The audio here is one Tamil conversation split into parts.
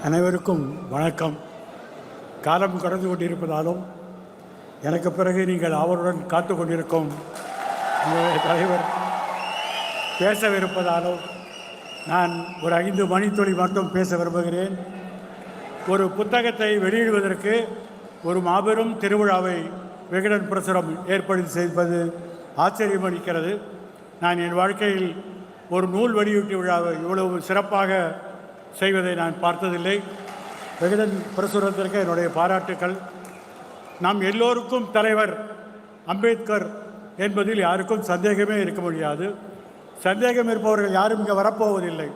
அனைவருக்கும் வணக்கம். காலம் கடந்து கொண்டிருப்பதாலும் எனக்கு பிறகு நீங்கள் அவருடன் காத்து கொண்டிருக்கும் உங்களுடைய தலைவர் பேசவிருப்பதாலும் நான் ஒரு 5 மணித்துளி மட்டும் பேச விரும்புகிறேன். ஒரு புத்தகத்தை வெளியிடுவதற்கு ஒரு மாபெரும் திருவிழாவை விகடன் பிரசுரம் ஏற்படுத்தி செய்வது ஆச்சரியமளிக்கிறது. நான் என் வாழ்க்கையில் ஒரு நூல் வெளியீட்டு விழாவை இவ்வளவு சிறப்பாக செய்வதை நான் பார்த்ததில்லை. விகடன் பிரசுரத்திற்கு என்னுடைய பாராட்டுக்கள். நாம் எல்லோருக்கும் தலைவர் அம்பேத்கர் என்பதில் யாருக்கும் சந்தேகமே இருக்க முடியாது. சந்தேகம் இருப்பவர்கள் யாரும் இங்கே வரப்போவதில்லை.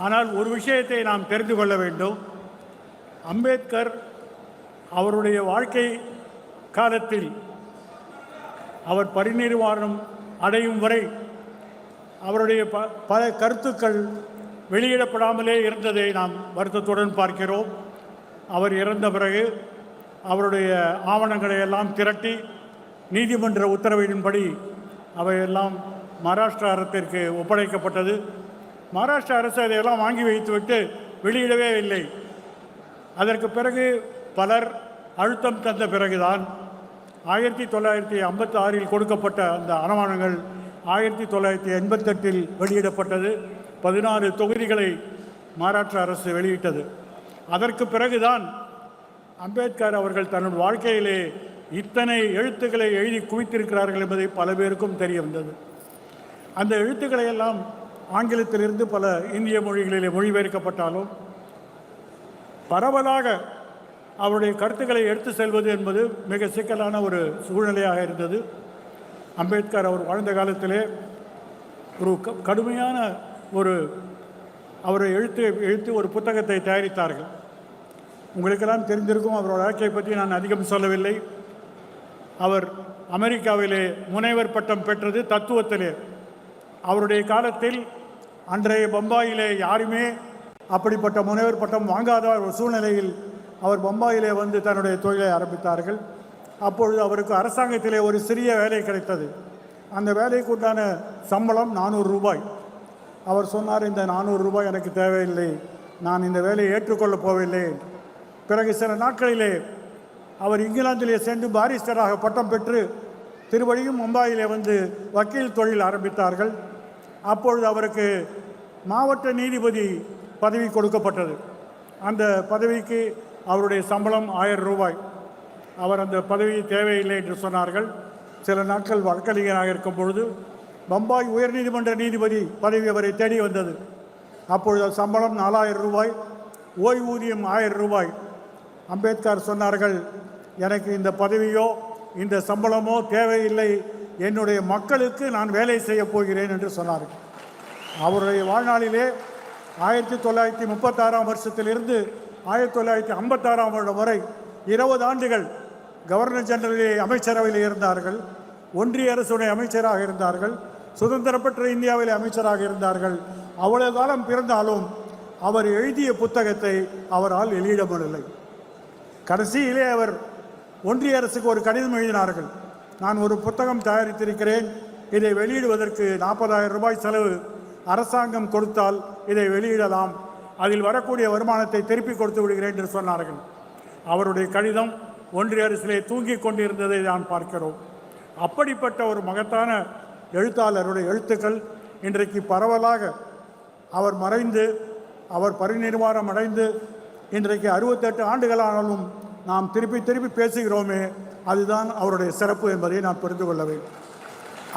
ஆனால் ஒரு விஷயத்தை நாம் தெரிந்து கொள்ள வேண்டும். அம்பேத்கர் அவருடைய வாழ்க்கை காலத்தில் அவர் பரிநிர்வாணம் அடையும் வரை அவருடைய பல கருத்துக்கள் வெளியிடப்படாமலே இருந்ததை நாம் வருத்தத்துடன் பார்க்கிறோம். அவர் இறந்த பிறகு அவருடைய ஆவணங்களை எல்லாம் திரட்டி நீதிமன்ற உத்தரவின்படி அவையெல்லாம் மகாராஷ்டிரா அரசிற்கு ஒப்படைக்கப்பட்டது. மகாராஷ்டிரா அரசு அதையெல்லாம் வாங்கி வைத்துவிட்டு வெளியிடவே இல்லை. அதற்கு பிறகு பலர் அழுத்தம் தந்த பிறகுதான் 1956 கொடுக்கப்பட்ட அந்த ஆவணங்கள் 1988 வெளியிடப்பட்டது. 16 தொகுதிகளை மகாராஷ்டிரா அரசு வெளியிட்டது. அதற்கு பிறகுதான் அம்பேத்கர் அவர்கள் தன்னுடைய வாழ்க்கையிலே இத்தனை எழுத்துக்களை எழுதி குவித்திருக்கிறார்கள் என்பதை பல பேருக்கும் தெரிய வந்தது. அந்த எழுத்துக்களை எல்லாம் ஆங்கிலத்திலிருந்து பல இந்திய மொழிகளிலே மொழிபெயர்க்கப்பட்டாலும் பரவலாக அவருடைய கருத்துக்களை எடுத்து செல்வது என்பது மிக சிக்கலான ஒரு சூழ்நிலையாக இருந்தது. அம்பேத்கர் அவர் வாழ்ந்த காலத்திலே ஒரு கடுமையான அவரை எழுத்து ஒரு புத்தகத்தை தயாரித்தார்கள். உங்களுக்கெல்லாம் தெரிந்திருக்கும். அவரோட வாழ்க்கையை பற்றி நான் அதிகம் சொல்லவில்லை. அவர் அமெரிக்காவிலே முனைவர் பட்டம் பெற்றது தத்துவத்திலே. அவருடைய காலத்தில் அன்றைய பம்பாயிலே யாருமே அப்படிப்பட்ட முனைவர் பட்டம் வாங்காத ஒரு சூழ்நிலையில் அவர் பம்பாயிலே வந்து தன்னுடைய தொழிலை ஆரம்பித்தார்கள். அப்பொழுது அவருக்கு அரசாங்கத்திலே ஒரு சிறிய வேலை கிடைத்தது. அந்த வேலைக்கு உண்டான சம்பளம் 400 ரூபாய். அவர் சொன்னார், இந்த 400 ரூபாய் எனக்கு தேவையில்லை, நான் இந்த வேலையை ஏற்றுக்கொள்ளப் போவதில்லை. பிறகு சில நாட்களிலே அவர் இங்கிலாந்திலே சென்று பாரிஸ்டராக பட்டம் பெற்று திருவழியும் மும்பாயிலே வந்து வக்கீல் தொழில் ஆரம்பித்தார்கள். அப்பொழுது அவருக்கு மாவட்ட நீதிபதி பதவி கொடுக்கப்பட்டது. அந்த பதவிக்கு அவருடைய சம்பளம் 1000 ரூபாய். அவர் அந்த பதவி தேவையில்லை என்று சொன்னார்கள். சில நாட்கள் வழக்கறிஞராக இருக்கும் பொழுது பம்பாய் உயர்நீதிமன்ற நீதிபதி பதவி அவரை தேடி வந்தது. அப்பொழுது சம்பளம் 4000 ரூபாய், ஓய்வூதியம் 1000 ரூபாய். அம்பேத்கர் சொன்னார்கள், எனக்கு இந்த பதவியோ இந்த சம்பளமோ தேவையில்லை, என்னுடைய மக்களுக்கு நான் வேலை செய்ய போகிறேன் என்று சொன்னார்கள். அவருடைய வாழ்நாளிலே 1936 வருஷத்திலிருந்து 1956 வருடம் வரை 20 ஆண்டுகள் கவர்னர் ஜெனரலே அமைச்சரவையில் இருந்தார்கள். ஒன்றிய அரசுடைய அமைச்சராக இருந்தார்கள். சுதந்திர பெற்ற இந்தியாவிலே அமைச்சராக இருந்தார்கள். அவ்வளவு காலம் பிறந்தாலும் அவர் எழுதிய புத்தகத்தை அவரால் வெளியிட முடியவில்லை. கடைசியிலே அவர் ஒன்றிய அரசுக்கு ஒரு கடிதம் எழுதினார்கள். நான் ஒரு புத்தகம் தயாரித்திருக்கிறேன், இதை வெளியிடுவதற்கு 40,000 ரூபாய் செலவு அரசாங்கம் கொடுத்தால் இதை வெளியிடலாம், அதில் வரக்கூடிய வருமானத்தை திருப்பி கொடுத்து விடுகிறேன் என்று சொன்னார்கள். அவருடைய கடிதம் ஒன்றிய அரசிலே தூங்கி கொண்டிருந்ததை நான் பார்க்கிறோம். அப்படிப்பட்ட ஒரு மகத்தான எழுத்தாளருடைய எழுத்துக்கள் இன்றைக்கு பரவலாக அவர் மறைந்து அவர் பரிநிர்வாணம் அடைந்து இன்றைக்கு 68 ஆண்டுகளானாலும் நாம் திருப்பி பேசுகிறோமே, அதுதான் அவருடைய சிறப்பு என்பதை நாம் புரிந்து கொள்ள வேண்டும்.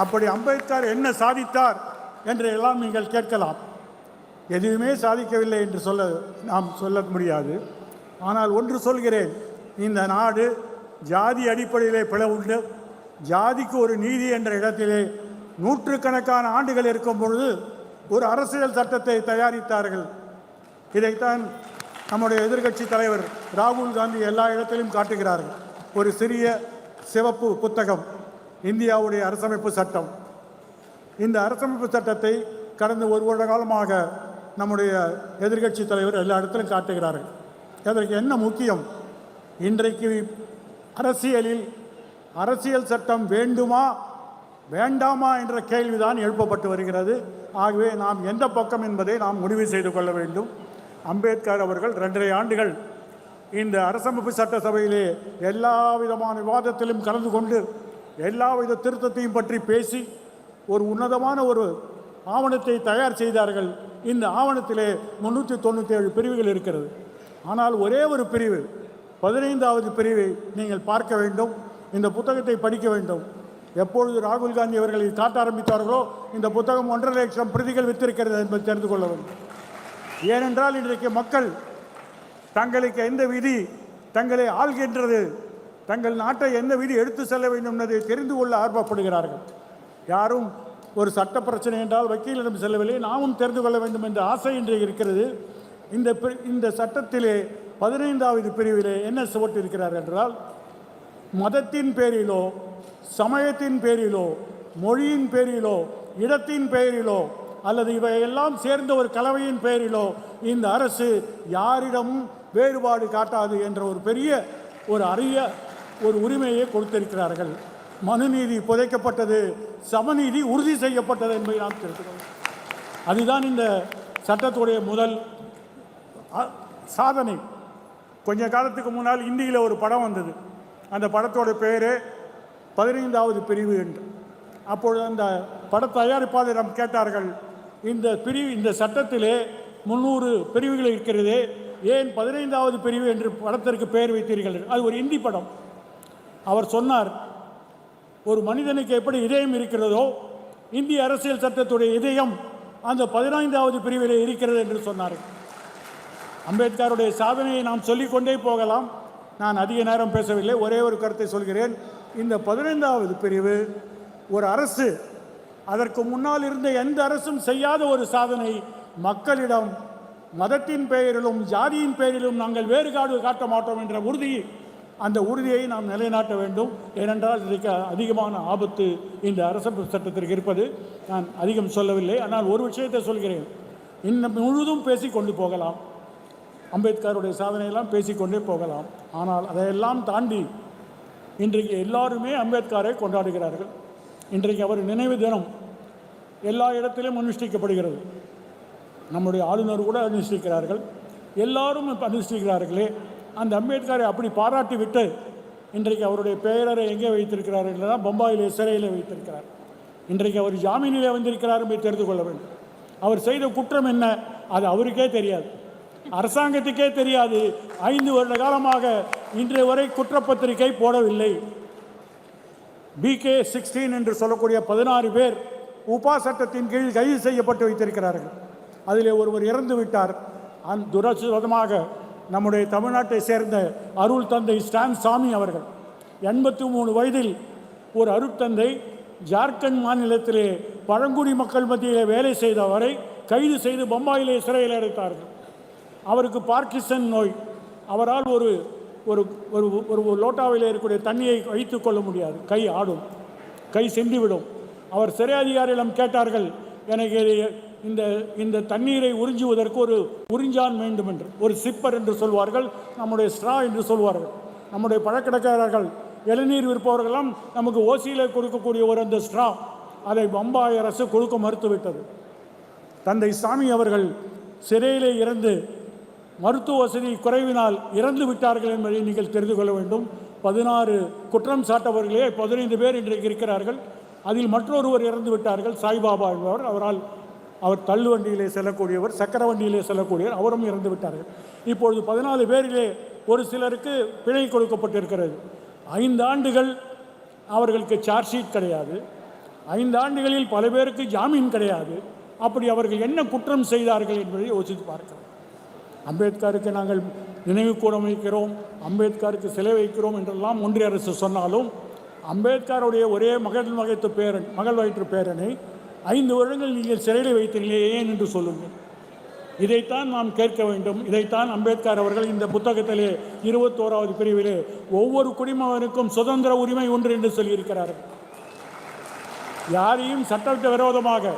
அப்படி அம்பேத்கர் என்ன சாதித்தார் என்று எல்லாம் நீங்கள் கேட்கலாம். எதுவுமே சாதிக்கவில்லை என்று நாம் சொல்ல முடியாது. ஆனால் ஒன்று சொல்கிறேன், இந்த நாடு ஜாதி அடிப்படையிலே பிளவுண்டு ஜாதிக்கு ஒரு நீதி என்ற இடத்திலே நூற்றுக்கணக்கான ஆண்டுகள் இருக்கும் பொழுது ஒரு அரசியல் சட்டத்தை தயாரித்தார்கள். இதைத்தான் நம்முடைய எதிர்க்கட்சி தலைவர் ராகுல் காந்தி எல்லா இடத்திலும் காட்டுகிறார்கள். ஒரு சிறிய சிவப்பு புத்தகம், இந்தியாவுடைய அரசமைப்பு சட்டம். இந்த அரசமைப்பு சட்டத்தை கடந்த 1 வருட காலமாக நம்முடைய எதிர்க்கட்சி தலைவர் எல்லா இடத்திலும் காட்டுகிறார்கள். அதற்கு என்ன முக்கியம்? இன்றைக்கு அரசியலில் அரசியல் சட்டம் வேண்டுமா வேண்டாமா என்ற கேள்விதான் எழுப்பப்பட்டு வருகிறது. ஆகவே நாம் எந்த பக்கம் என்பதை நாம் முடிவு செய்து கொள்ள வேண்டும். அம்பேத்கர் அவர்கள் 2.5 ஆண்டுகள் இந்த அரசமைப்பு சட்டசபையிலே எல்லா விதமான விவாதத்திலும் கலந்து கொண்டு எல்லாவித திருத்தத்தையும் பற்றி பேசி ஒரு உன்னதமான ஒரு ஆவணத்தை தயார் செய்தார்கள். இந்த ஆவணத்திலே 397 பிரிவுகள் இருக்கிறது. ஆனால் ஒரே ஒரு பிரிவு 15வது பிரிவை நீங்கள் பார்க்க வேண்டும். இந்த புத்தகத்தை படிக்க வேண்டும். எப்பொழுது ராகுல் காந்தி அவர்கள் காட்ட ஆரம்பித்தார்களோ இந்த புத்தகம் 1.5 லட்சம் பிரதிகள் வித்திருக்கிறது என்பதை தெரிந்து கொள்ள வேண்டும். ஏனென்றால் இன்றைக்கு மக்கள் தங்களுக்கு எந்த விதி தங்களை ஆள்கின்றது, தங்கள் நாட்டை எந்த விதி எடுத்து செல்ல வேண்டும் என்பதை தெரிந்து கொள்ள ஆர்வப்படுகிறார்கள். யாரும் ஒரு சட்ட பிரச்சனை என்றால் வக்கீலிடம் செல்லவில்லை, நாமும் தெரிந்து கொள்ள வேண்டும் என்ற ஆசை இன்றைக்கு இருக்கிறது. இந்த சட்டத்திலே 15வது பிரிவிலே என்ன போட்டிருக்கிறார் என்றால், மதத்தின் பேரிலோ சமயத்தின் பேரிலோ மொழியின் பேரிலோ இடத்தின் பெயரிலோ அல்லது இவையெல்லாம் சேர்ந்த ஒரு கலவையின் பெயரிலோ இந்த அரசு யாரிடமும் வேறுபாடு காட்டாது என்ற ஒரு பெரிய ஒரு அரிய ஒரு உரிமையை கொடுத்திருக்கிறார்கள். மனுநீதி புதைக்கப்பட்டது, சமநீதி உறுதி செய்யப்பட்டது என்பதை நாம் தெரிவிக்கிறோம். அதுதான் இந்த சட்டத்துடைய முதல் சாதனை. கொஞ்ச காலத்துக்கு முன்னால் இந்தியில் ஒரு படம் வந்தது. அந்த படத்தோட பேர் 15வது பிரிவு என்று. அப்பொழுது அந்த பட தயாரிப்பாளரிடம் கேட்டார்கள், இந்த சட்டத்திலே 300 பிரிவுகள் இருக்கிறது, ஏன் 15வது பிரிவு என்று படத்திற்கு பெயர் வைத்தீர்கள்? அது ஒரு இந்தி படம். அவர் சொன்னார், ஒரு மனிதனுக்கு எப்படி இதயம் இருக்கிறதோ இந்திய அரசியல் சட்டத்துடைய இதயம் அந்த 15வது பிரிவிலே இருக்கிறது என்று சொன்னார். அம்பேத்கருடைய சாதனையை நாம் சொல்லிக்கொண்டே போகலாம். நான் அதிக நேரம் பேசவில்லை, ஒரே ஒரு கருத்தை சொல்கிறேன். இந்த 15வது பிரிவு ஒரு அரசு அதற்கு முன்னால் இருந்த எந்த அரசும் செய்யாத ஒரு சாதனை. மக்களிடம் மதத்தின் பெயரிலும் ஜாதியின் பெயரிலும் நாங்கள் வேறுபாடு காட்ட மாட்டோம் என்ற அந்த உறுதியை நாம் நிலைநாட்ட வேண்டும். ஏனென்றால் இதற்கு அதிகமான ஆபத்து இந்த அரசமைப்பு சட்டத்திற்கு இருப்பது. நான் அதிகம் சொல்லவில்லை, ஆனால் ஒரு விஷயத்தை சொல்கிறேன். இன்னும் முழுதும் பேசிக்கொண்டு போகலாம், அம்பேத்கருடைய சாதனையெல்லாம் பேசிக்கொண்டே போகலாம். ஆனால் அதையெல்லாம் தாண்டி இன்றைக்கு எல்லாருமே அம்பேத்கரை கொண்டாடுகிறார்கள். இன்றைக்கு அவர் நினைவு தினம் எல்லா இடத்திலும் அனுஷ்டிக்கப்படுகிறது. நம்முடைய ஆளுநர் கூட அனுஷ்டிக்கிறார்கள், எல்லாரும் அனுஷ்டிக்கிறார்களே. அந்த அம்பேத்கரை அப்படி பாராட்டி விட்டு இன்றைக்கு அவருடைய பெயரை எங்கே வைத்திருக்கிறார்கள் என்றால் பம்பாயிலே சிறையில் வைத்திருக்கிறார். இன்றைக்கு அவர் ஜாமீனிலே வந்திருக்கிறார் என்பதை தெரிந்து கொள்ள வேண்டும். அவர் செய்த குற்றம் என்ன அது அவருக்கே தெரியாது, அரசாங்கத்துக்கே தெரியாது. 5 வருட காலமாக இன்றைய வரை குற்றப்பத்திரிகை போடவில்லை. BK-16 என்று சொல்லக்கூடிய 16 பேர் உபா சட்டத்தின் கீழ் கைது செய்யப்பட்டு வைத்திருக்கிறார்கள். அதிலே ஒருவர் இறந்து விட்டார். துரதிர்ஷ்டவசமாக நம்முடைய தமிழ்நாட்டை சேர்ந்த அருள் தந்தை ஸ்டான் சாமி அவர்கள் 83 வயதில் ஒரு அருட்தந்தை ஜார்க்கண்ட் மாநிலத்திலே பழங்குடி மக்கள் மத்தியிலே வேலை செய்தவரை கைது செய்து பம்பாயிலே சிறையில் அடைத்தார்கள். அவருக்கு பார்க்கின்சன் நோய். அவரால் ஒரு ஒரு ஒரு லோட்டாவில் இருக்கக்கூடிய தண்ணியை வைத்து கொள்ள முடியாது, கை ஆடும், கை சென்றுவிடும். அவர் சிறை அதிகாரியிடம் கேட்டார்கள், எனக்கு இந்த தண்ணீரை உறிஞ்சுவதற்கு ஒரு உறிஞ்சான் வேண்டும் என்று, ஒரு சிப்பர் என்று சொல்வார்கள், நம்முடைய ஸ்ட்ரா என்று சொல்வார்கள். நம்முடைய பழக்கடைக்காரர்கள் இளநீர் விற்பவர்களெல்லாம் நமக்கு ஓசியில் கொடுக்கக்கூடிய ஒரு அந்த ஸ்ட்ரா, அதை பம்பாய் அரசு கொடுக்க மறுத்துவிட்டது. தந்தை சாமி அவர்கள் சிறையிலே இருந்து மருத்துவ வசதி குறைவினால் இறந்து விட்டார்கள் என்பதை நீங்கள் தெரிந்து கொள்ள வேண்டும். 16 குற்றம் சாட்டவர்களே 15 பேர் இன்றைக்கு இருக்கிறார்கள். அதில் மற்றொருவர் இறந்து விட்டார்கள், சாய்பாபா என்பவர். அவர் தள்ளு வண்டியிலே செல்லக்கூடியவர், சக்கர வண்டியிலே செல்லக்கூடியவர், அவரும் இறந்து விட்டார்கள். இப்பொழுது 14 பேரிலே ஒரு சிலருக்கு பிழை கொடுக்கப்பட்டிருக்கிறது. 5 ஆண்டுகள் அவர்களுக்கு சார்ஜ் ஷீட் கிடையாது. 5 ஆண்டுகளில் பல பேருக்கு ஜாமீன் கிடையாது. அப்படி அவர்கள் என்ன குற்றம் செய்தார்கள் என்பதை யோசித்து பார்க்கிறோம். அம்பேத்கருக்கு நாங்கள் நினைவு கூடம் வைக்கிறோம், அம்பேத்கருக்கு சிலை வைக்கிறோம் என்றெல்லாம் ஒன்றிய அரசு சொன்னாலும், அம்பேத்கருடைய ஒரே மகள் வயிற்று பேரனை 5 வருடங்கள் நீங்கள் சிறையில் வைத்தீர்களே ஏன் என்று சொல்லுங்கள். இதைத்தான் நாம் கேட்க வேண்டும். இதைத்தான் அம்பேத்கர் அவர்கள் இந்த புத்தகத்திலே 21வது பிரிவிலே ஒவ்வொரு குடிமகனுக்கும் சுதந்திர உரிமை ஒன்று என்று சொல்லியிருக்கிறார்கள். யாரையும் சட்டத்திற்கு விரோதமாக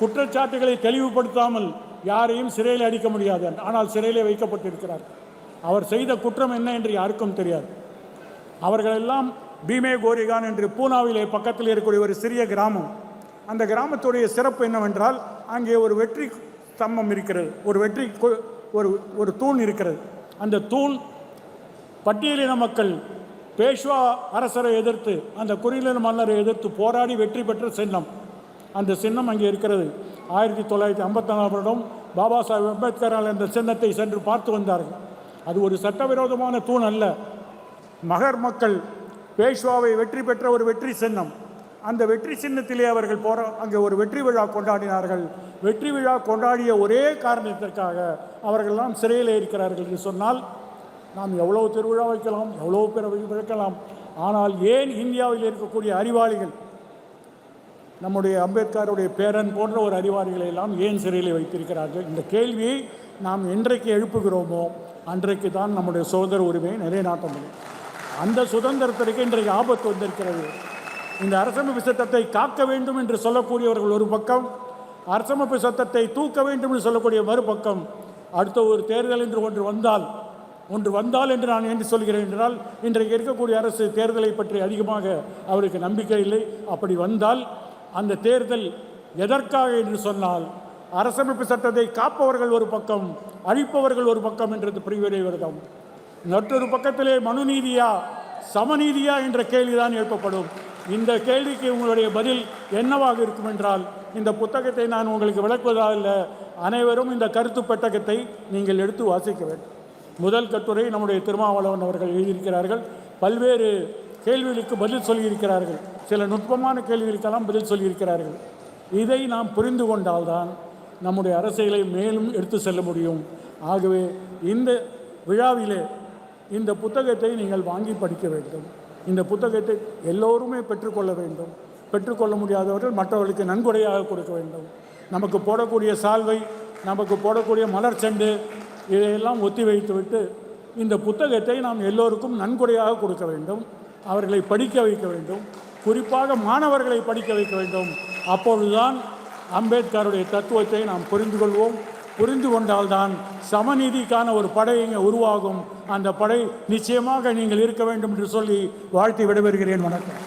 குற்றச்சாட்டுகளை தெளிவுபடுத்தாமல் யாரையும் சிறையில் அடிக்க முடியாது. ஆனால் சிறையிலே வைக்கப்பட்டிருக்கிறார். அவர் செய்த குற்றம் என்ன என்று யாருக்கும் தெரியாது. அவர்களெல்லாம் பீமே கோரிகான் என்று பூனாவிலே பக்கத்தில் இருக்கக்கூடிய ஒரு சிறிய கிராமம். அந்த கிராமத்துடைய சிறப்பு என்னவென்றால், அங்கே ஒரு வெற்றி ஸ்தம்பம் இருக்கிறது, ஒரு வெற்றி ஒரு ஒரு தூண் இருக்கிறது. அந்த தூண் பட்டியலின மக்கள் பேஷ்வா அரசரை எதிர்த்து, அந்த குறுநில மன்னரை எதிர்த்து போராடி வெற்றி பெற்ற சின்னம். அந்த சின்னம் அங்கே இருக்கிறது. 1954 வருடம் பாபா சாஹேப் அம்பேத்கரால் அந்த சின்னத்தை சென்று பார்த்து வந்தார்கள். அது ஒரு சட்டவிரோதமான தூண் அல்ல. மகர் மக்கள் பேஷ்வாவை வெற்றி பெற்ற ஒரு வெற்றி சின்னம். அந்த வெற்றி சின்னத்திலே அவர்கள் அங்கே ஒரு வெற்றி விழா கொண்டாடினார்கள். வெற்றி விழா கொண்டாடிய ஒரே காரணத்திற்காக அவர்கள்லாம் சிறையில் இருக்கிறார்கள் என்று சொன்னால், நாம் எவ்வளோ திருவிழா வைக்கலாம், எவ்வளோ பேர் வைக்கலாம், ஆனால் ஏன் இந்தியாவில் இருக்கக்கூடிய அறிவாளிகள், நம்முடைய அம்பேத்கருடைய பேரன் போன்ற ஒரு அறிவாளிகளை எல்லாம் ஏன் சிறையில் வைத்திருக்கிறார்கள்? இந்த கேள்வியை நாம் என்றைக்கு எழுப்புகிறோமோ அன்றைக்கு தான் நம்முடைய சுதந்திர உரிமையை நிலைநாட்ட முடியும். அந்த சுதந்திரத்திற்கு இன்றைக்கு ஆபத்து வந்திருக்கிறது. இந்த அரசமைப்பு சட்டத்தை காக்க வேண்டும் என்று சொல்லக்கூடியவர்கள் ஒரு பக்கம், அரசமைப்பு சட்டத்தை தூக்க வேண்டும் என்று சொல்லக்கூடிய மறுபக்கம். அடுத்த ஒரு தேர்தல் என்று ஒன்று வந்தால் என்று நான் என்று சொல்கிறேன் என்றால், இன்றைக்கு இருக்கக்கூடிய அரசு தேர்தலை பற்றி அதிகமாக அவருக்கு நம்பிக்கை இல்லை. அப்படி வந்தால் அந்த தேர்தல் எதற்காக என்று சொன்னால், அரசமைப்பு சட்டத்தை காப்பவர்கள் ஒரு பக்கம், அழிப்பவர்கள் ஒரு பக்கம் என்றது புரிவதே வருடம். மற்றொரு பக்கத்திலே மனுநீதியா சமநீதியா என்ற கேள்விதான் எழுப்பப்படும். இந்த கேள்விக்கு உங்களுடைய பதில் என்னவாக இருக்கும் என்றால், இந்த புத்தகத்தை நான் உங்களுக்கு விளக்குவதால் அனைவரும் இந்த கருத்து பெட்டகத்தை நீங்கள் எடுத்து வாசிக்க வேண்டும். முதல் கட்டுரை நம்முடைய திருமாவளவன் அவர்கள் எழுதியிருக்கிறார்கள். பல்வேறு கேள்விகளுக்கு பதில் சொல்லியிருக்கிறார்கள். சில நுட்பமான கேள்விகளுக்கெல்லாம் பதில் சொல்லியிருக்கிறார்கள். இதை நாம் புரிந்து கொண்டால்தான் நம்முடைய அரசியலை மேலும் எடுத்து செல்ல முடியும். ஆகவே இந்த விழாவிலே இந்த புத்தகத்தை நீங்கள் வாங்கி படிக்க வேண்டும். இந்த புத்தகத்தை எல்லோருமே பெற்றுக்கொள்ள வேண்டும். பெற்றுக்கொள்ள முடியாதவர்கள் மற்றவர்களுக்கு நன்கொடையாக கொடுக்க வேண்டும். நமக்கு போடக்கூடிய சால்வை, நமக்கு போடக்கூடிய மலர் செண்டு, இதையெல்லாம் ஒத்தி வைத்துவிட்டு இந்த புத்தகத்தை நாம் எல்லோருக்கும் நன்கொடையாக கொடுக்க வேண்டும். அவர்களை படிக்க வைக்க வேண்டும். குறிப்பாக மாணவர்களை படிக்க வைக்க வேண்டும். அப்பொழுதுதான் அம்பேத்கருடைய தத்துவத்தை நாம் புரிந்து கொள்வோம். புரிந்து கொண்டால்தான் சமநீதிக்கான ஒரு படை இங்கே உருவாகும். அந்த படை நிச்சயமாக நீங்கள் இருக்க வேண்டும் என்று சொல்லி வாழ்த்தி விடைபெறுகிறேன். வணக்கம்.